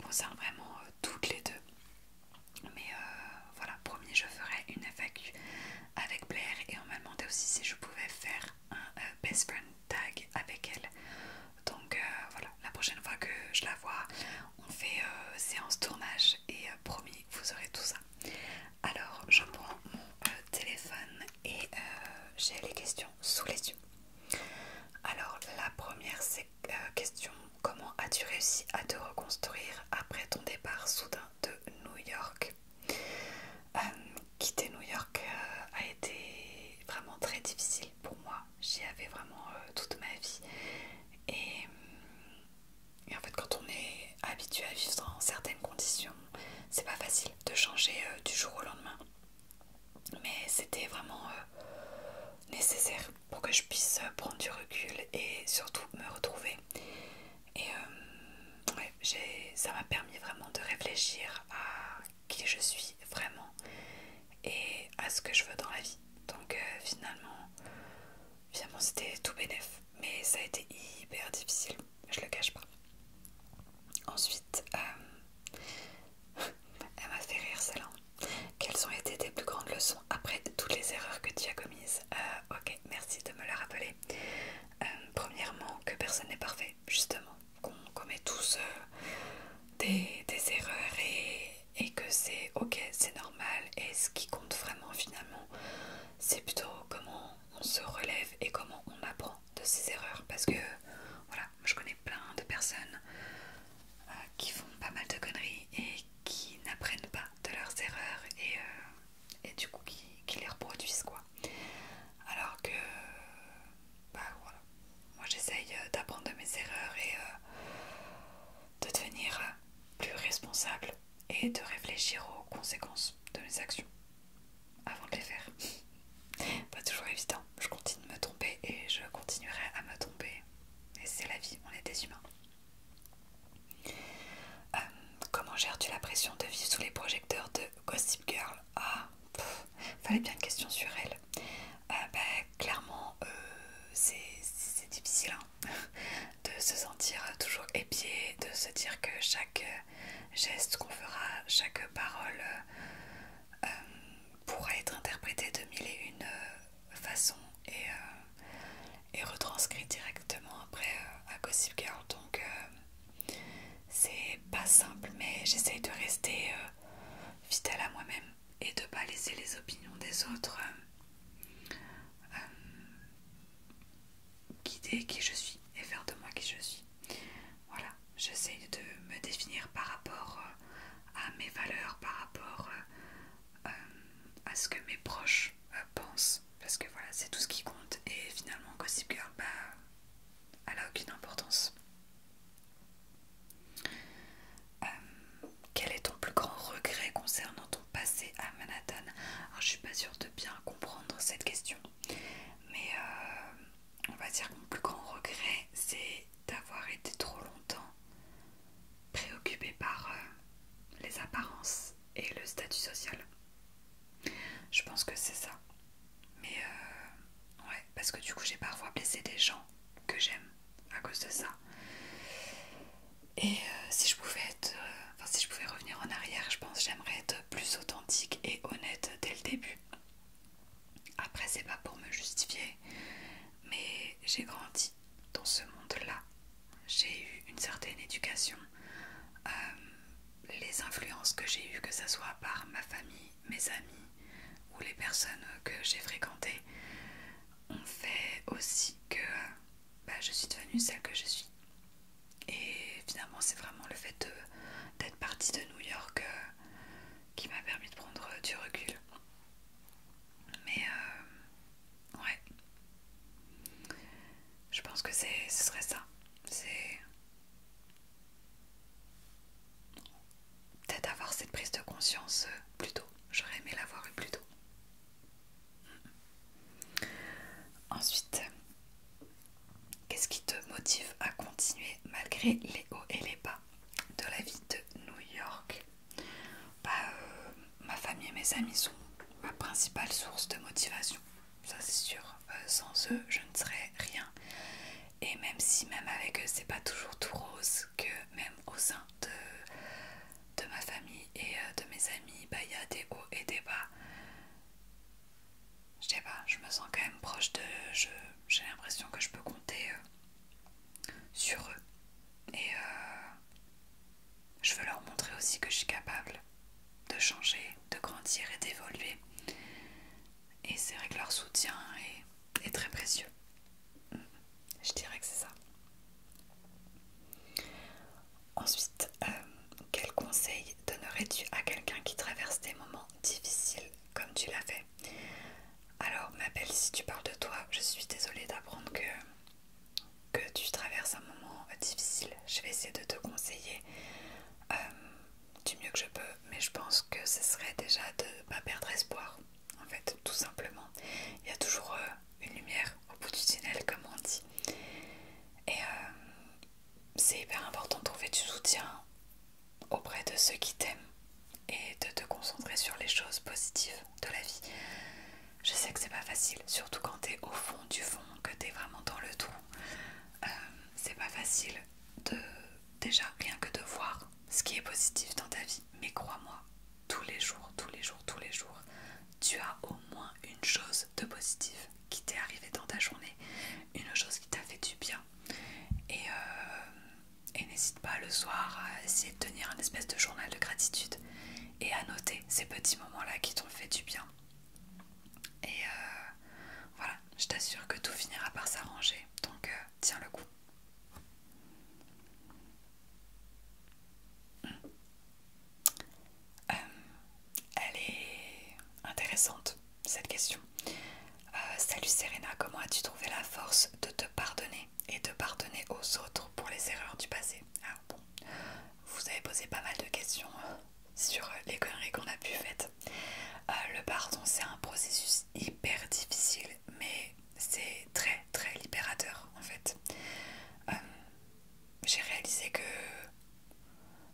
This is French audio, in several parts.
concerne vraiment toutes les deux. Mais voilà, promis, je ferai une FAQ avec Blair et on m'a demandé aussi si je pouvais faire un best friend tag avec elle. Donc voilà, la prochaine fois que je la vois, on fait séance tournage et promis, vous aurez tout ça. Alors, je prends mon téléphone et j'ai les questions sous les yeux. Alors, la première, c'est question: comment as-tu réussi à te reconstruire après ton départ soudain de New York? Euh, Quitter New York a été vraiment très difficile pour moi. J'y avais vraiment toute ma vie. Et en fait, quand on est habitué à vivre dans certaines conditions, c'est pas facile de changer du jour au lendemain. Mais c'était vraiment nécessaire pour que je puisse prendre du recul et surtout me retrouver. Et ouais, ça m'a permis vraiment de réfléchir à qui je suis vraiment et à ce que je veux dans la vie. Donc finalement c'était tout bénef. Mais ça a été hyper difficile, je le cache pas. Ensuite, elle m'a fait rire celle-là. Quelles ont été tes plus grandes leçons après toutes les erreurs que tu as commises? Ok, merci de me le rappeler. Premièrement, que personne n'est parfait, justement. Qu'on commet tous des erreurs et que c'est ok, c'est normal. Et ce qui compte vraiment finalement, c'est plutôt comment on se relève et comment on apprend de ses erreurs. Parce que voilà, je connais plein de personnes qui font pas mal de conneries et qui n'apprennent pas de leurs erreurs et du coup qui les reproduisent quoi. Alors que bah voilà, moi j'essaye d'apprendre de mes erreurs et de devenir plus responsable et de réfléchir aux conséquences de mes actions avant de les faire. Pas toujours évident, je continue de me tromper et je continuerai à me tromper. Et c'est la vie, on est des humains. Comment gères-tu la pression de vivre sous les projecteurs de Gossip Girl? Fallait bien une question sur elle. Clairement, c'est difficile hein, de se sentir toujours épié, de se dire que chaque geste qu'on fera, chaque parole pourra être interprétée de mille et une façons et retranscrit directement après à Gossip Girl. Donc c'est pas simple, mais j'essaye de rester fidèle à moi-même et de pas laisser les opinions des autres guider qui je suis et faire de moi qui je suis. Voilà, j'essaye de me définir par rapport à mes valeurs, par rapport à ce que mes proches pensent, parce que voilà, c'est tout ce qui compte. Et finalement, Gossip Girl, elle a aucune importance. Quel est ton plus grand regret concernant ton passé à Manhattan? Alors, je suis pas sûre de bien comprendre cette question, mais on va dire que mon plus grand regret, c'est d'avoir été trop longtemps préoccupée par les apparences et le statut social. Je pense que c'est ça. Mais ouais, parce que du coup, j'ai parfois blessé des gens que j'aime à cause de ça. Et si je pouvais si je pouvais revenir en arrière, je pense que j'aimerais être plus authentique et honnête dès le début. Après, c'est pas pour me justifier, mais j'ai grandi dans ce monde-là. J'ai eu une certaine éducation. Les influences que j'ai eues, que ce soit par ma famille, mes amis ou les personnes que j'ai fréquentées, ont fait aussi que je suis devenue celle que je suis. Et finalement, c'est vraiment le fait d'être partie de New York qui m'a permis de prendre du recul. Mais ouais, je pense que ce serait ça. C'est peut-être avoir cette prise de conscience plus tôt. J'aurais aimé l'avoir eu plus tôt. Ensuite, qu'est-ce qui te motive à continuer malgré les hauts et les bas de la vie de New York? Ma famille et mes amis sont ma principale source de motivation, ça c'est sûr. Sans eux, je ne serais rien. Et même si même avec eux, c'est pas toujours tout rose, que même au sein essayer de te conseiller du mieux que je peux, mais je pense que ce serait déjà de ne pas perdre espoir, en fait, tout simplement. Il y a toujours une lumière au bout du tunnel, comme on dit. Et c'est hyper important de trouver du soutien auprès de ceux qui t'aiment et de te concentrer sur les choses positives de la vie. Je sais que c'est pas facile, surtout quand t'es au fond du fond, que t'es vraiment dans le trou. C'est pas facile de déjà rien que de voir ce qui est positif dans ta vie. Mais crois-moi, tous les jours, tu as au moins une chose de positive qui t'est arrivée dans ta journée, une chose qui t'a fait du bien. Et n'hésite pas le soir à essayer de tenir un espèce de journal de gratitude et à noter ces petits moments-là qui t'ont fait du bien. Et voilà, je t'assure que tout finira par s'arranger, donc tiens le coup. Elle est intéressante, cette question. Salut Serena, comment as-tu trouvé la force de te pardonner et de pardonner aux autres pour les erreurs du passé? Alors bon, vous avez posé pas mal de questions sur les conneries qu'on a pu faire. Le pardon, c'est un processus hyper difficile, mais c'est très très libérateur en fait. J'ai réalisé que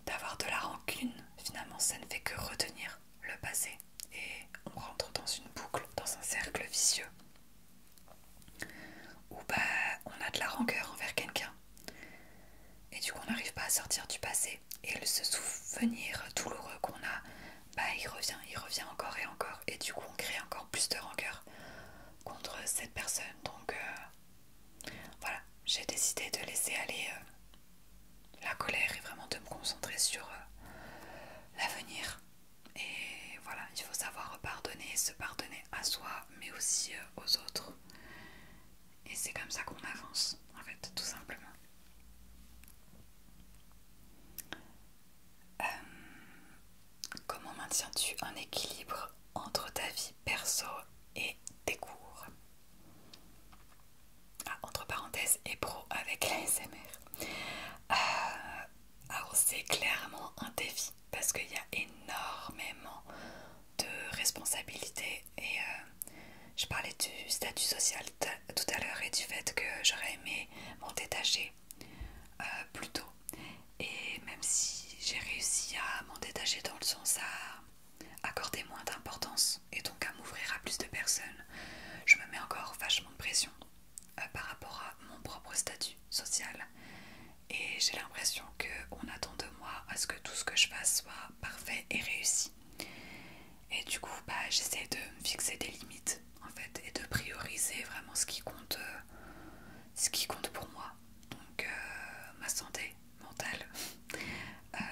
d'avoir de la rancune, finalement, ça ne fait que retenir le passé et on rentre dans une boucle, dans un cercle vicieux où on a de la rancœur envers quelqu'un et du coup on n'arrive pas à sortir du passé et ce souvenir douloureux qu'on a, il revient encore et encore et du coup on crée encore plus de rancœur contre cette personne. Donc voilà, j'ai décidé de laisser aller la colère et vraiment de me concentrer sur l'avenir. Et voilà, il faut savoir pardonner, se pardonner à soi mais aussi aux autres. Et c'est comme ça qu'on avance, en fait, tout simplement. Comment maintiens-tu un équilibre entre ta vie perso et tes cours? Entre parenthèses et pro avec l'ASMR. Alors c'est clairement un défi parce qu'il y a énormément de responsabilités et je parlais du statut social tout à l'heure et du fait que j'aurais aimé m'en détacher plus tôt. Et même si j'ai réussi à m'en détacher dans le sens à accorder moins d'importance et donc à m'ouvrir à plus de personnes, je me mets encore vachement de pression par rapport à mon propre statut social. Et j'ai l'impression qu'on attend de moi à ce que tout ce que je fasse soit parfait et réussi. Et du coup, j'essaie de me fixer des limites en fait et de prioriser vraiment ce qui compte pour moi. Donc ma santé mentale,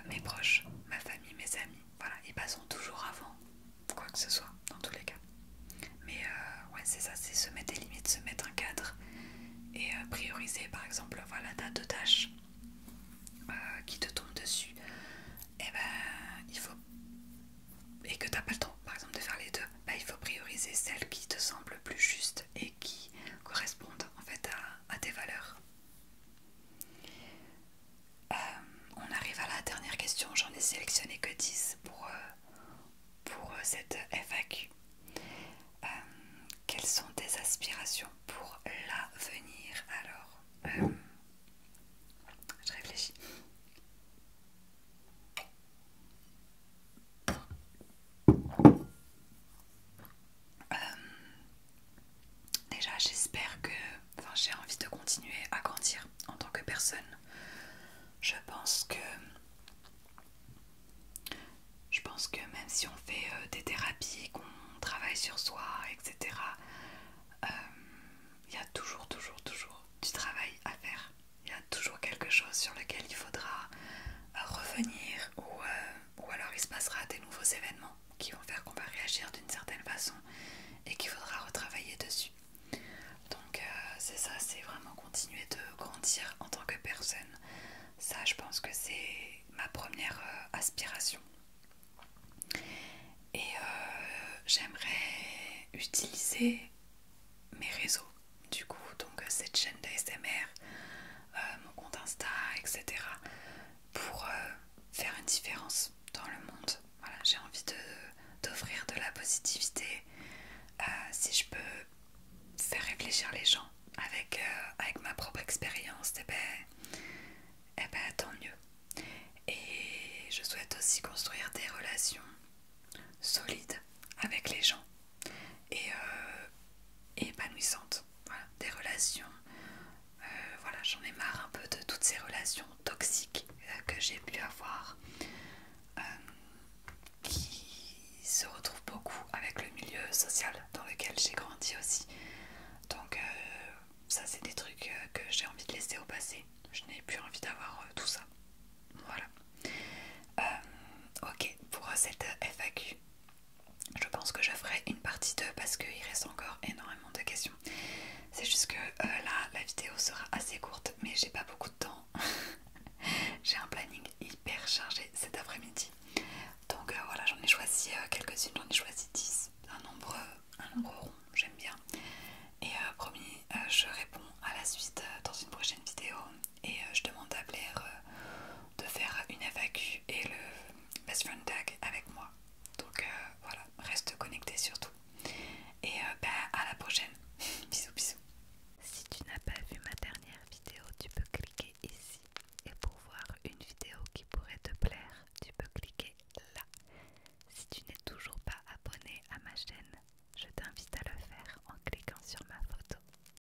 mes proches, ma famille, mes amis. Voilà, ils passeront toujours avant quoi que ce soit dans tous les cas. Mais ouais, c'est ça, c'est se mettre des limites, se mettre un cadre et prioriser par exemple voilà ta tâche qui te tombe dessus. Et il faut, et que t'as pas le temps par exemple de faire les deux, il faut prioriser celles qui te semblent plus justes et qui correspondent en fait à tes valeurs. On arrive à la dernière question, j'en ai sélectionné que 10 pour cette FAQ. Quelles sont tes aspirations pour l'avenir? Alors, je réfléchis. Déjà, j'espère que, j'ai envie de continuer à grandir en tant que personne. Je pense que même si on fait des thérapies, qu'on travaille sur soi, etc., il y a toujours du travail à faire. Il y a toujours quelque chose sur lequel il faudra revenir ou alors il se passera des nouveaux événements qui vont faire qu'on va réagir d'une certaine façon et qu'il faudra retravailler dessus. Donc c'est ça, c'est vraiment continuer de grandir en tant que personne. Ça, je pense que c'est ma première aspiration. Et j'aimerais utiliser mes réseaux, du coup, donc cette chaîne d'ASMR, mon compte Insta, etc. pour faire une différence dans le monde. Voilà, j'ai envie d'offrir de la positivité. Si je peux faire réfléchir les gens avec ma propre expérience, eh ben, tant mieux. Et je souhaite aussi construire des relations solides avec les gens et épanouissantes. Voilà, des relations. Voilà, j'en ai marre un peu de toutes ces relations toxiques que j'ai pu avoir, euh, qui se retrouvent beaucoup avec le milieu social dans lequel j'ai grandi aussi. Donc ça c'est des trucs que j'ai envie de laisser au passé. Je n'ai plus envie d'avoir tout ça.